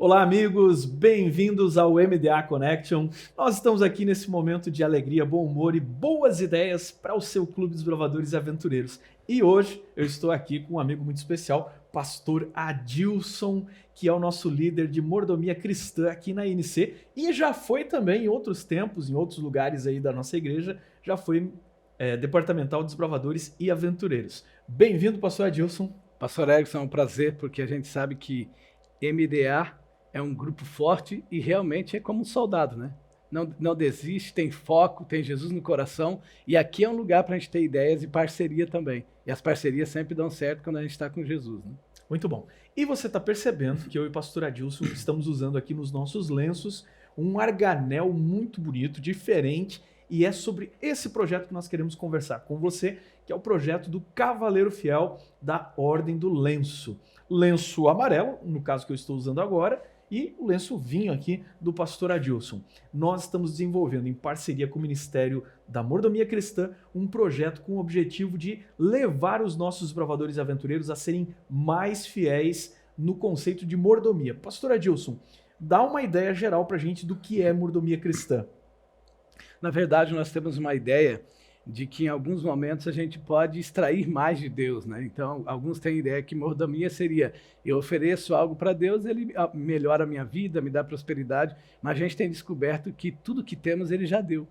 Olá, amigos, bem-vindos ao MDA Connection. Nós estamos aqui nesse momento de alegria, bom humor e boas ideias para o seu Clube dos Bravadores e Aventureiros. E hoje eu estou aqui com um amigo muito especial, Pastor Adilson, que é o nosso líder de mordomia cristã aqui na INC e já foi também em outros tempos, em outros lugares aí da nossa igreja, já foi departamental dos Bravadores e Aventureiros. Bem-vindo, Pastor Adilson. Pastor Erickson, é um prazer, porque a gente sabe que MDA é um grupo forte e realmente é como um soldado, né? Não desiste, tem foco, tem Jesus no coração, e aqui é um lugar para a gente ter ideias e parceria também. E as parcerias sempre dão certo quando a gente está com Jesus, né? Muito bom. E você está percebendo que eu e o Pastor Adilson estamos usando aqui nos nossos lenços um arganel muito bonito, diferente, e é sobre esse projeto que nós queremos conversar com você, que é o projeto do Cavaleiro Fiel da Ordem do Lenço. Lenço amarelo, no caso que eu estou usando agora, e o lenço vinho aqui do Pastor Adilson. Nós estamos desenvolvendo, em parceria com o Ministério da Mordomia Cristã, um projeto com o objetivo de levar os nossos bravadores e aventureiros a serem mais fiéis no conceito de mordomia. Pastor Adilson, dá uma ideia geral para a gente do que é mordomia cristã. Na verdade, nós temos uma ideia de que em alguns momentos a gente pode extrair mais de Deus, né? Então, alguns têm a ideia que mordomia seria eu ofereço algo para Deus, ele melhora a minha vida, me dá prosperidade, mas a gente tem descoberto que tudo que temos ele já deu.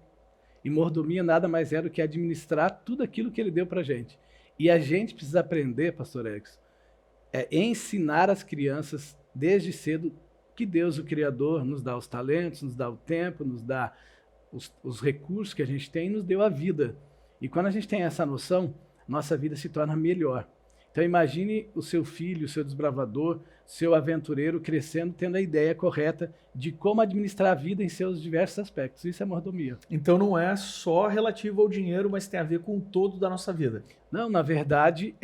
E mordomia nada mais é do que administrar tudo aquilo que ele deu para a gente. E a gente precisa aprender, Pastor Erickson, ensinar as crianças desde cedo que Deus, o Criador, nos dá os talentos, nos dá o tempo, nos dá os recursos que a gente tem, nos deu a vida. E quando a gente tem essa noção, nossa vida se torna melhor. Então imagine o seu filho, o seu desbravador, seu aventureiro crescendo, tendo a ideia correta de como administrar a vida em seus diversos aspectos. Isso é mordomia. Então não é só relativo ao dinheiro, mas tem a ver com o todo da nossa vida. Não, na verdade,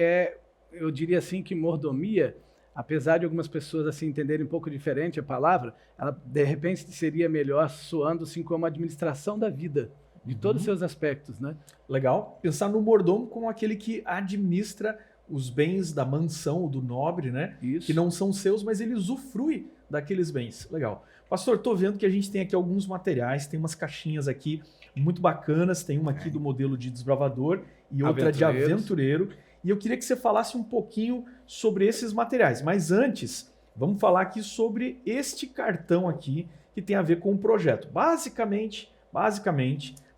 eu diria assim que mordomia, apesar de algumas pessoas assim entenderem um pouco diferente a palavra, ela de repente seria melhor soando assim como administração da vida, de todos os seus aspectos, né? Legal. Pensar no mordomo como aquele que administra os bens da mansão ou do nobre, né? Isso. Que não são seus, mas ele usufrui daqueles bens. Legal. Pastor, tô vendo que a gente tem aqui alguns materiais, tem umas caixinhas aqui muito bacanas, tem uma aqui do modelo de desbravador e outra de aventureiro. E eu queria que você falasse um pouquinho sobre esses materiais. Mas antes, vamos falar aqui sobre este cartão aqui, que tem a ver com o projeto. Basicamente,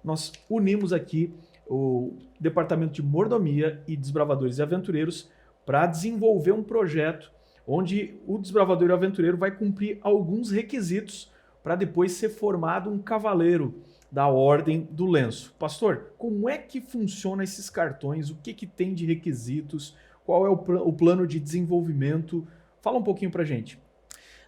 nós unimos aqui o Departamento de Mordomia e Desbravadores e Aventureiros para desenvolver um projeto onde o desbravador e o aventureiro vai cumprir alguns requisitos para depois ser formado um cavaleiro da Ordem do Lenço. Pastor, como é que funciona esses cartões? O que tem de requisitos? Qual é o plano de desenvolvimento? Fala um pouquinho para a gente.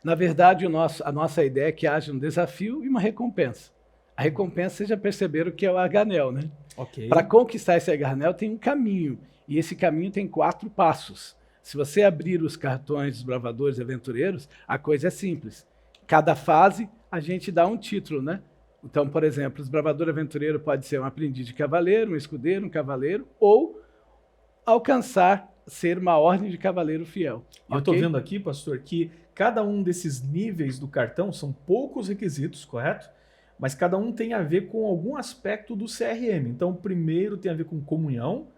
Na verdade, a nossa ideia é que haja um desafio e uma recompensa. A recompensa, vocês já perceberam que é o arganel, né? Ok. Para conquistar esse arganel tem um caminho, e esse caminho tem 4 passos. Se você abrir os cartões dos bravadores e aventureiros, a coisa é simples. Cada fase, a gente dá um título, né? Então, por exemplo, o desbravador aventureiro pode ser um aprendiz de cavaleiro, um escudeiro, um cavaleiro, ou alcançar ser uma ordem de cavaleiro fiel. Eu estou vendo aqui, pastor, que cada um desses níveis do cartão são poucos requisitos, correto? Mas cada um tem a ver com algum aspecto do CRM. Então, o primeiro tem a ver com comunhão,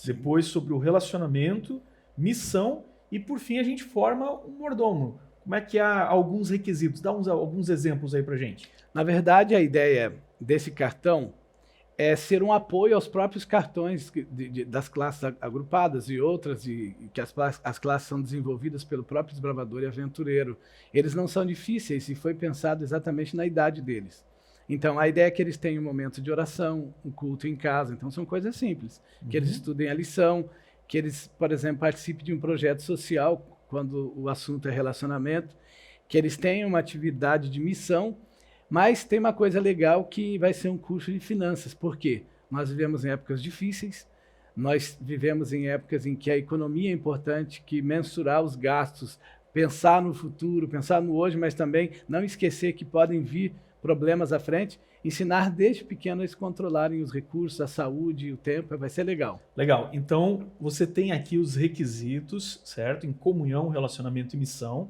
depois sobre o relacionamento, missão e, por fim, a gente forma um mordomo. Como é que há alguns requisitos? Dá alguns exemplos aí pra gente. Na verdade, a ideia desse cartão é ser um apoio aos próprios cartões das classes agrupadas e outras, e que as classes são desenvolvidas pelo próprio desbravador e aventureiro. Eles não são difíceis e foi pensado exatamente na idade deles. Então, a ideia é que eles tenham um momento de oração, um culto em casa. Então, são coisas simples. Que eles estudem a lição, que eles, por exemplo, participem de um projeto social, quando o assunto é relacionamento, que eles tenham uma atividade de missão, mas tem uma coisa legal que vai ser um curso de finanças. Por quê? Nós vivemos em épocas difíceis, nós vivemos em épocas em que a economia é importante, que mensurar os gastos, pensar no futuro, pensar no hoje, mas também não esquecer que podem vir problemas à frente, ensinar desde pequeno a eles controlarem os recursos, a saúde, o tempo, vai ser legal. Legal. Então, você tem aqui os requisitos, certo? Em comunhão, relacionamento e missão.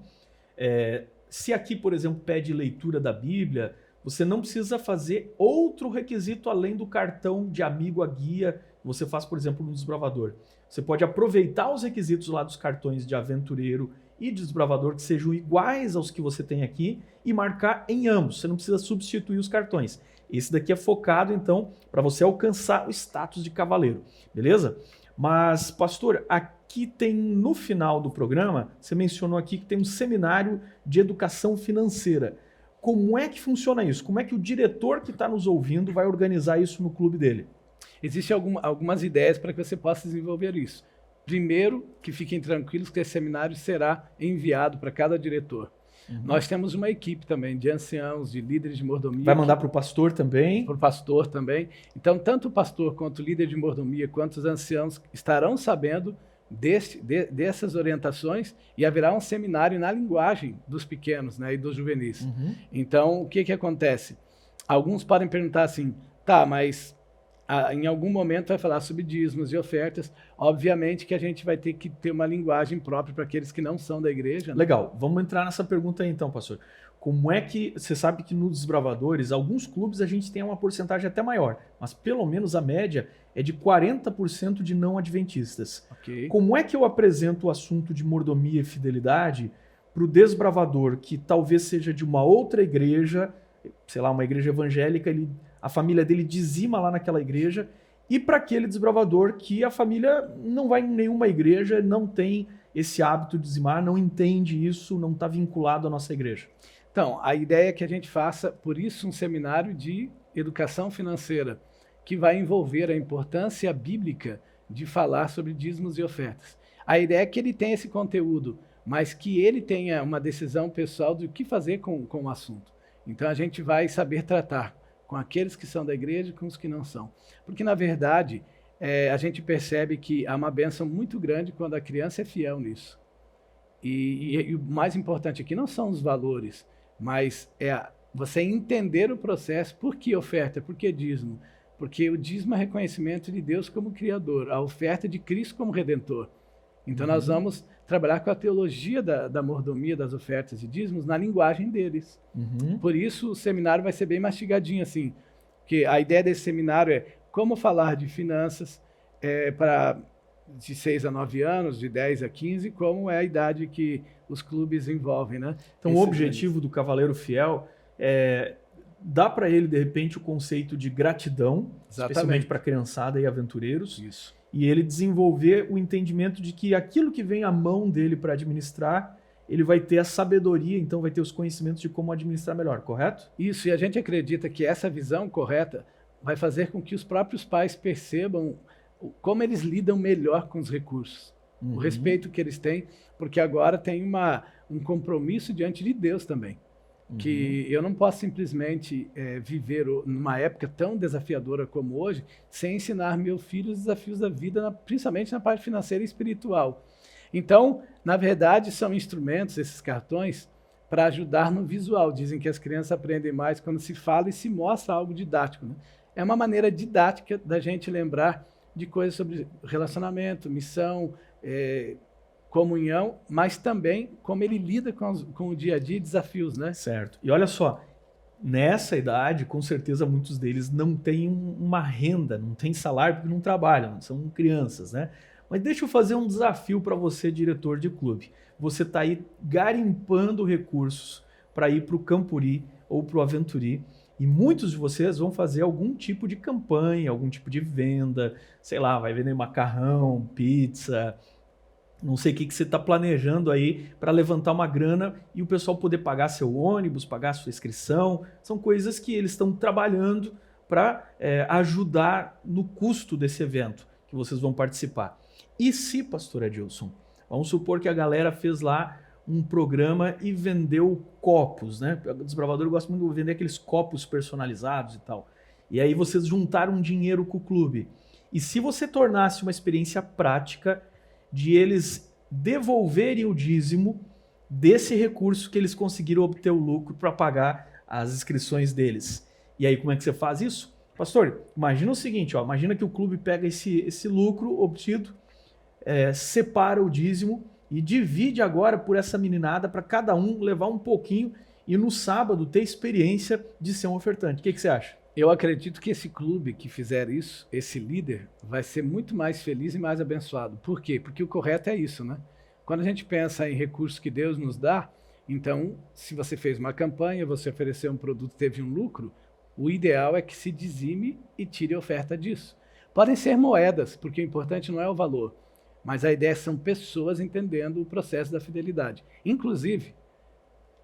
se aqui, por exemplo, pede leitura da Bíblia, você não precisa fazer outro requisito além do cartão de amigo, a guia, que você faz, por exemplo, no Desbravador. Você pode aproveitar os requisitos lá dos cartões de aventureiro e de desbravador que sejam iguais aos que você tem aqui e marcar em ambos. Você não precisa substituir os cartões. Esse daqui é focado, então, para você alcançar o status de cavaleiro, beleza? Mas, pastor, aqui tem, no final do programa, você mencionou aqui que tem um seminário de educação financeira. Como é que funciona isso? Como é que o diretor que está nos ouvindo vai organizar isso no clube dele? Existem algumas ideias para que você possa desenvolver isso. Primeiro, que fiquem tranquilos que esse seminário será enviado para cada diretor. Nós temos uma equipe também de anciãos, de líderes de mordomia. Vai mandar para o pastor também? Para o pastor também. Então, tanto o pastor quanto o líder de mordomia, quanto os anciãos estarão sabendo dessas orientações e haverá um seminário na linguagem dos pequenos, né, e dos juvenis. Então, o que acontece? Alguns podem perguntar assim, tá, mas em algum momento vai falar sobre dízimos e ofertas. Obviamente que a gente vai ter que ter uma linguagem própria para aqueles que não são da igreja. Né? Legal, vamos entrar nessa pergunta aí então, pastor. Como é que, você sabe que nos desbravadores, alguns clubes a gente tem uma porcentagem até maior, mas pelo menos a média é de 40% de não adventistas. Okay. Como é que eu apresento o assunto de mordomia e fidelidade para o desbravador que talvez seja de uma outra igreja, sei lá, uma igreja evangélica, a família dele dizima lá naquela igreja, e para aquele desbravador que a família não vai em nenhuma igreja, não tem esse hábito de dizimar, não entende isso, não está vinculado à nossa igreja? Então, a ideia é que a gente faça, por isso, um seminário de educação financeira, que vai envolver a importância bíblica de falar sobre dízimos e ofertas. A ideia é que ele tenha esse conteúdo, mas que ele tenha uma decisão pessoal do que fazer com o assunto. Então, a gente vai saber tratar com aqueles que são da igreja e com os que não são. Porque, na verdade, a gente percebe que há uma bênção muito grande quando a criança é fiel nisso. E o mais importante aqui não são os valores, mas você entender o processo. Por que oferta? Por que dízimo? Porque o dízimo é reconhecimento de Deus como Criador, a oferta de Cristo como Redentor. Então, nós vamos trabalhar com a teologia da mordomia, das ofertas e dízimos na linguagem deles. Por isso, o seminário vai ser bem mastigadinho, assim, porque a ideia desse seminário é como falar de finanças de 6 a 9 anos, de 10 a 15, como é a idade que os clubes envolvem, né? Então, o objetivo do Cavaleiro Fiel é dar para ele, de repente, o conceito de gratidão, especialmente para criançada e aventureiros. Isso. E ele desenvolver o entendimento de que aquilo que vem à mão dele para administrar, ele vai ter a sabedoria, então vai ter os conhecimentos de como administrar melhor, correto? Isso, e a gente acredita que essa visão correta vai fazer com que os próprios pais percebam como eles lidam melhor com os recursos, o respeito que eles têm, porque agora tem um compromisso diante de Deus também. Que eu não posso simplesmente viver numa época tão desafiadora como hoje sem ensinar meu filho os desafios da vida, principalmente na parte financeira e espiritual. Então, na verdade, são instrumentos, esses cartões, para ajudar no visual. Dizem que as crianças aprendem mais quando se fala e se mostra algo didático. Né? É uma maneira didática da gente lembrar de coisas sobre relacionamento, missão, comunhão, mas também como ele lida com o dia a dia e desafios, né? Certo. E olha só, nessa idade, com certeza muitos deles não têm uma renda, não têm salário porque não trabalham, são crianças, né? Mas deixa eu fazer um desafio para você, diretor de clube. Você está aí garimpando recursos para ir para o Campuri ou para o Aventuri, e muitos de vocês vão fazer algum tipo de campanha, algum tipo de venda, sei lá, vai vender macarrão, pizza, não sei o que você está planejando aí para levantar uma grana e o pessoal poder pagar seu ônibus, pagar sua inscrição. São coisas que eles estão trabalhando para ajudar no custo desse evento que vocês vão participar. E se, pastor Adilson, vamos supor que a galera fez lá um programa e vendeu copos, né? O desbravador gosta muito de vender aqueles copos personalizados e tal. E aí vocês juntaram dinheiro com o clube. E se você tornasse uma experiência prática de eles devolverem o dízimo desse recurso que eles conseguiram obter o lucro para pagar as inscrições deles. E aí como é que você faz isso? Pastor, imagina o seguinte, imagina que o clube pega esse lucro obtido, separa o dízimo e divide agora por essa meninada para cada um levar um pouquinho e no sábado ter experiência de ser um ofertante. O que você acha? Eu acredito que esse clube que fizer isso, esse líder, vai ser muito mais feliz e mais abençoado. Por quê? Porque o correto é isso, né? Quando a gente pensa em recursos que Deus nos dá, então, se você fez uma campanha, você ofereceu um produto, teve um lucro, o ideal é que se dizime e tire a oferta disso. Podem ser moedas, porque o importante não é o valor, mas a ideia são pessoas entendendo o processo da fidelidade. Inclusive,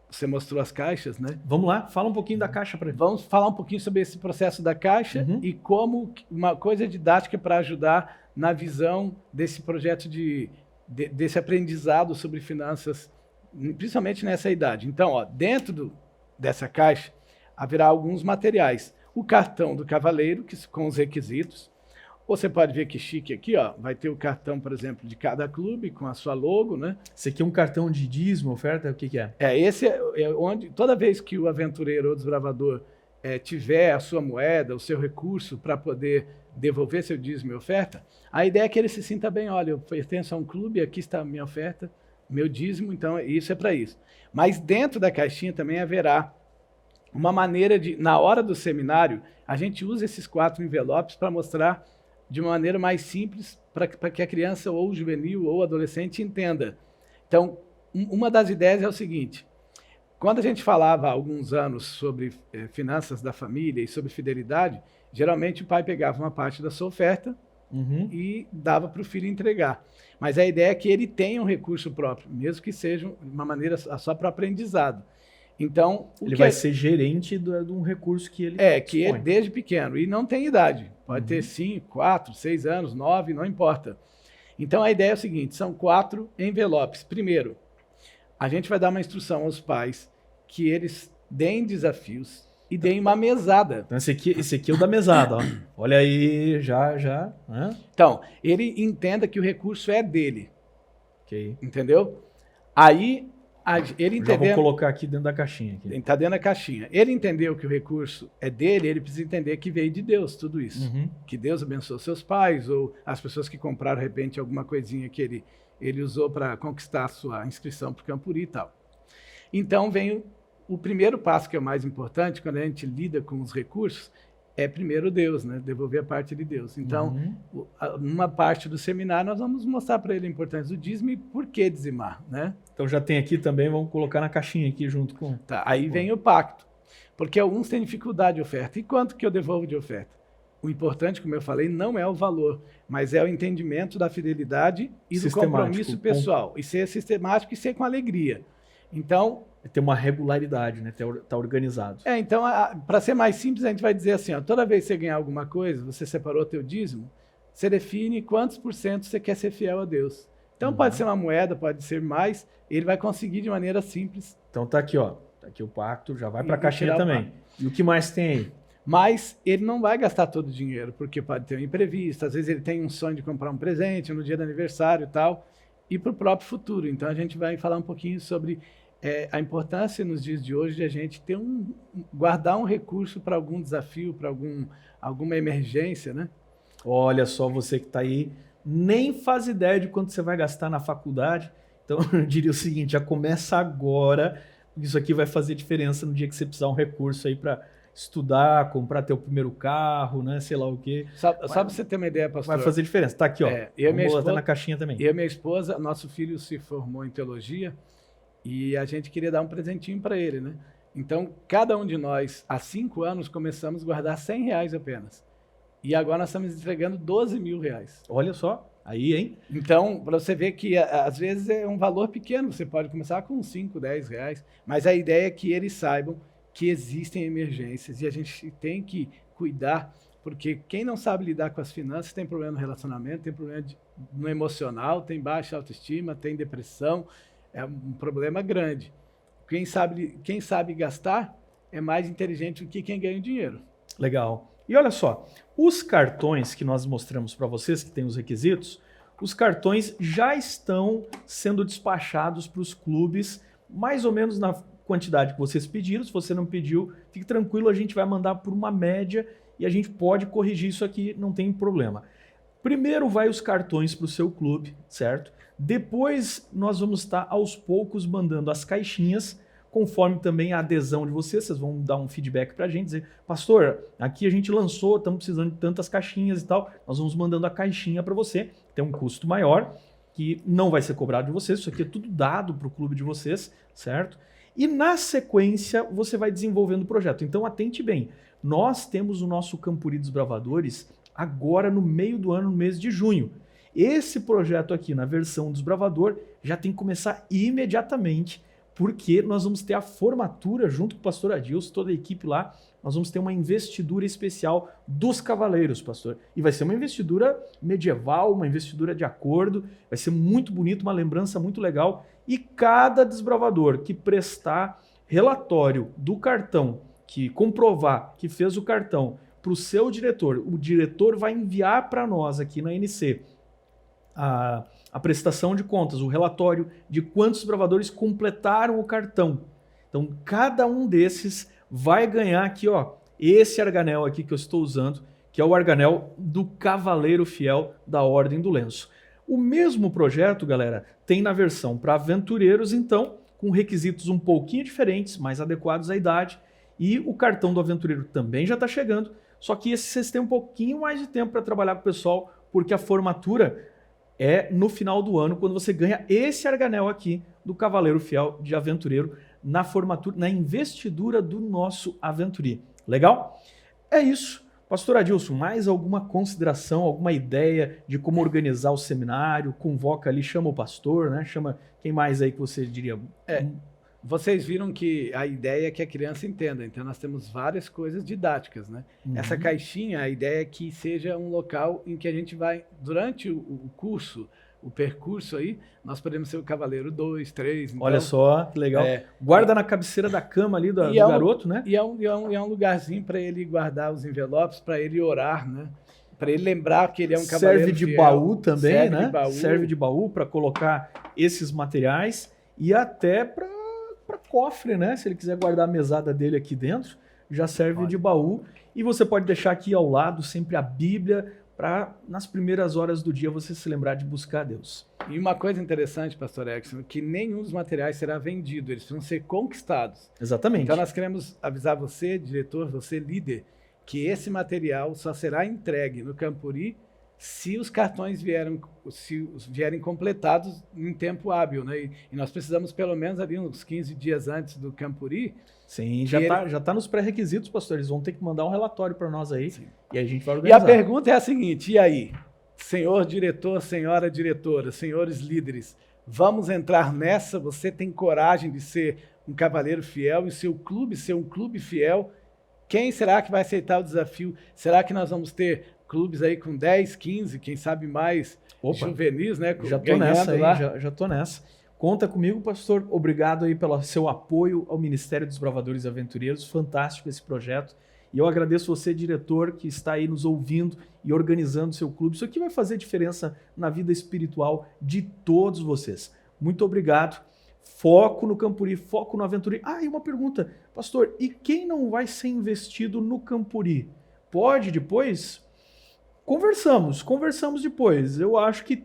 você mostrou as caixas, né? Vamos lá, fala um pouquinho da caixa para gente. Vamos falar um pouquinho sobre esse processo da caixa e como uma coisa didática para ajudar na visão desse projeto desse aprendizado sobre finanças, principalmente nessa idade. Então, ó, dentro dessa caixa haverá alguns materiais. O cartão do cavaleiro, com os requisitos. Você pode ver que chique aqui, ó, vai ter o cartão, por exemplo, de cada clube com a sua logo, né? Esse aqui é um cartão de dízimo, oferta, o que é? Esse é onde, toda vez que o aventureiro ou desbravador tiver a sua moeda, o seu recurso para poder devolver seu dízimo e oferta, a ideia é que ele se sinta bem, olha, eu pertenço a um clube, aqui está a minha oferta, meu dízimo, então isso é para isso. Mas dentro da caixinha também haverá uma maneira de, na hora do seminário, a gente usa esses 4 envelopes para mostrar de uma maneira mais simples para que a criança ou o juvenil ou o adolescente entenda. Então, uma das ideias é o seguinte, quando a gente falava há alguns anos sobre finanças da família e sobre fidelidade, geralmente o pai pegava uma parte da sua oferta e dava para o filho entregar. Mas a ideia é que ele tenha um recurso próprio, mesmo que seja uma maneira só para aprendizado. Então, ele vai ser gerente de um recurso que ele que ele desde pequeno, e não tem idade. Pode ter 5, 4, 6 anos, 9, não importa. Então, a ideia é o seguinte, são 4 envelopes. Primeiro, a gente vai dar uma instrução aos pais que eles deem desafios e deem uma mesada. Então, esse aqui é o da mesada, ó. Olha aí, já. Então, ele entenda que o recurso é dele. Ok. Entendeu? Aí, ele entendeu. Já vou colocar aqui dentro da caixinha. Está dentro da caixinha. Ele entendeu que o recurso é dele, ele precisa entender que veio de Deus, tudo isso. Que Deus abençoou seus pais, ou as pessoas que compraram, de repente, alguma coisinha que ele usou para conquistar a sua inscrição para o Campuri e tal. Então, vem o primeiro passo, que é o mais importante, quando a gente lida com os recursos, é primeiro Deus, né? Devolver a parte de Deus. Então, numa parte do seminário, nós vamos mostrar para ele a importância do dízimo e por que dizimar, né? Então já tem aqui também, vamos colocar na caixinha aqui junto com... Tá, aí vem o pacto. Porque alguns têm dificuldade de oferta. E quanto que eu devolvo de oferta? O importante, como eu falei, não é o valor, mas é o entendimento da fidelidade e do compromisso pessoal. E ser sistemático e ser com alegria. Então... ter uma regularidade, né? Tá organizado. Então, para ser mais simples, a gente vai dizer assim, ó, toda vez que você ganhar alguma coisa, você separou teu dízimo, você define quantos % você quer ser fiel a Deus. Então, pode ser uma moeda, pode ser mais, ele vai conseguir de maneira simples. Então tá aqui, ó. Tá aqui o pacto, já vai para a caixinha também. E o que mais tem aí? Mas ele não vai gastar todo o dinheiro, porque pode ter um imprevisto, às vezes ele tem um sonho de comprar um presente no dia do aniversário e tal, e para o próprio futuro. Então, a gente vai falar um pouquinho sobre a importância nos dias de hoje de a gente ter guardar um recurso para algum desafio, para alguma emergência, né? Olha só, você que está aí, nem faz ideia de quanto você vai gastar na faculdade. Então, eu diria o seguinte, já começa agora, porque isso aqui vai fazer diferença no dia que você precisar de um recurso aí para estudar, comprar teu primeiro carro, né? Sei lá o quê. Só para você ter uma ideia, pastor. Vai fazer diferença. Tá aqui, ó. Vamos botar na caixinha também. Eu e minha esposa, nosso filho se formou em teologia, e a gente queria dar um presentinho para ele, né? Então, cada um de nós, há 5 anos, começamos a guardar R$100 apenas. E agora nós estamos entregando R$12.000. Olha só, aí, hein? Então, para você ver que às vezes é um valor pequeno, você pode começar com 5, R$10, mas a ideia é que eles saibam que existem emergências e a gente tem que cuidar, porque quem não sabe lidar com as finanças tem problema no relacionamento, tem problema no emocional, tem baixa autoestima, tem depressão, é um problema grande. Quem sabe gastar é mais inteligente do que quem ganha dinheiro. Legal. E olha só, os cartões que nós mostramos para vocês, que tem os requisitos, os cartões já estão sendo despachados para os clubes, mais ou menos na quantidade que vocês pediram. Se você não pediu, fique tranquilo, a gente vai mandar por uma média e a gente pode corrigir isso aqui, não tem problema. Primeiro vai os cartões para o seu clube, certo? Depois nós vamos estar aos poucos mandando as caixinhas, conforme também a adesão de vocês vão dar um feedback para a gente, dizer, pastor, aqui a gente lançou, estamos precisando de tantas caixinhas e tal, nós vamos mandando a caixinha para você, tem um custo maior, que não vai ser cobrado de vocês, isso aqui é tudo dado para o clube de vocês, certo? E na sequência você vai desenvolvendo o projeto. Então atente bem, nós temos o nosso Campuri Desbravadores agora no meio do ano, no mês de junho. Esse projeto aqui na versão Desbravador já tem que começar imediatamente, porque nós vamos ter a formatura junto com o pastor Adilson, toda a equipe lá, nós vamos ter uma investidura especial dos cavaleiros, pastor. E vai ser uma investidura medieval, uma investidura de acordo, vai ser muito bonito, uma lembrança muito legal. E cada desbravador que prestar relatório do cartão, que comprovar que fez o cartão para o seu diretor, o diretor vai enviar para nós aqui na NC a prestação de contas, o relatório de quantos desbravadores completaram o cartão. Então, cada um desses vai ganhar aqui, ó, esse arganel aqui que eu estou usando, que é o arganel do Cavaleiro Fiel da Ordem do Lenço. O mesmo projeto, galera, tem na versão para aventureiros, então, com requisitos um pouquinho diferentes, mais adequados à idade, e o cartão do aventureiro também já está chegando, só que esse vocês têm um pouquinho mais de tempo para trabalhar com o pessoal, porque a formatura é no final do ano, quando você ganha esse arganel aqui do Cavaleiro Fiel de Aventureiro na formatura, na investidura do nosso Aventuri. Legal? É isso. Pastor Adilson, mais alguma consideração, alguma ideia de como organizar o seminário? Convoca ali, chama o pastor, né? Chama quem mais aí que você diria? Vocês viram que a ideia é que a criança entenda, então nós temos várias coisas didáticas, né? Essa caixinha, a ideia é que seja um local em que a gente vai, durante o curso, o percurso aí, nós podemos ser o Cavaleiro 2, 3. Então, olha só, que legal. Guarda na cabeceira da cama ali do garoto, né? E é um lugarzinho para ele guardar os envelopes, para ele orar, né? Para ele lembrar que ele é um cavaleiro fiel. Serve de baú também, né? Serve de baú para colocar esses materiais e até para cofre, né? Se ele quiser guardar a mesada dele aqui dentro, já serve de baú. E você pode deixar aqui ao lado sempre a Bíblia, para nas primeiras horas do dia você se lembrar de buscar a Deus. E uma coisa interessante, pastor Exxon, que nenhum dos materiais será vendido, eles vão ser conquistados. Exatamente. Então nós queremos avisar você, diretor, você líder, que esse material só será entregue no Campuri se os cartões vierem completados em tempo hábil, né? E nós precisamos pelo menos ali uns 15 dias antes do Campuri. Sim, já tá nos pré-requisitos, pastor. Eles vão ter que mandar um relatório para nós aí. Sim. E aí a gente vai organizar. E a pergunta é a seguinte, e aí? Senhor diretor, senhora diretora, senhores líderes, vamos entrar nessa? Você tem coragem de ser um cavaleiro fiel e seu clube ser um clube fiel? Quem será que vai aceitar o desafio? Será que nós vamos ter clubes aí com 10, 15, quem sabe mais juvenis, né? Já tô nessa aí, já tô nessa. Conta comigo, pastor. Obrigado aí pelo seu apoio ao Ministério dos Bravadores e Aventureiros. Fantástico esse projeto. E eu agradeço você, diretor, que está aí nos ouvindo e organizando o seu clube. Isso aqui vai fazer diferença na vida espiritual de todos vocês. Muito obrigado. Foco no Campuri, foco no Aventuri. Ah, e uma pergunta, pastor, e quem não vai ser investido no Campuri? Pode depois? Conversamos depois. Eu acho que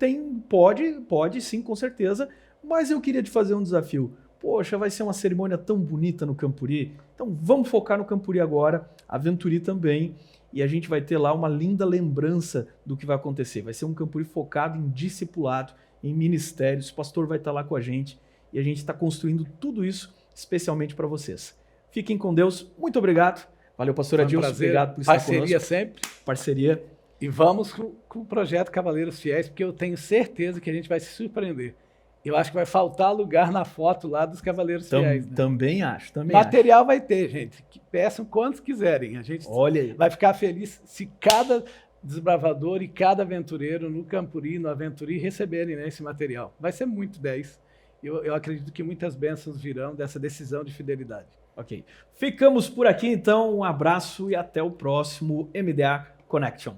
pode sim, com certeza, mas eu queria te fazer um desafio. Poxa, vai ser uma cerimônia tão bonita no Campuri. Então vamos focar no Campuri agora, Aventuri também, e a gente vai ter lá uma linda lembrança do que vai acontecer. Vai ser um Campuri focado em discipulado, em ministérios. O pastor vai estar lá com a gente e a gente está construindo tudo isso especialmente para vocês. Fiquem com Deus. Muito obrigado. Valeu, pastor Adilson. Obrigado por estar conosco. Parceria sempre. Parceria. E vamos com o projeto Cavaleiros Fiéis, porque eu tenho certeza que a gente vai se surpreender. Eu acho que vai faltar lugar na foto lá dos Cavaleiros Fiéis. Né? Também acho. Material vai ter, gente. Peçam quantos quiserem. A gente vai ficar feliz se cada desbravador e cada aventureiro no Campuri, no Aventuri, receberem, né, esse material. Vai ser muito 10. Eu acredito que muitas bênçãos virão dessa decisão de fidelidade. Ok. Ficamos por aqui, então. Um abraço e até o próximo MDA Connection.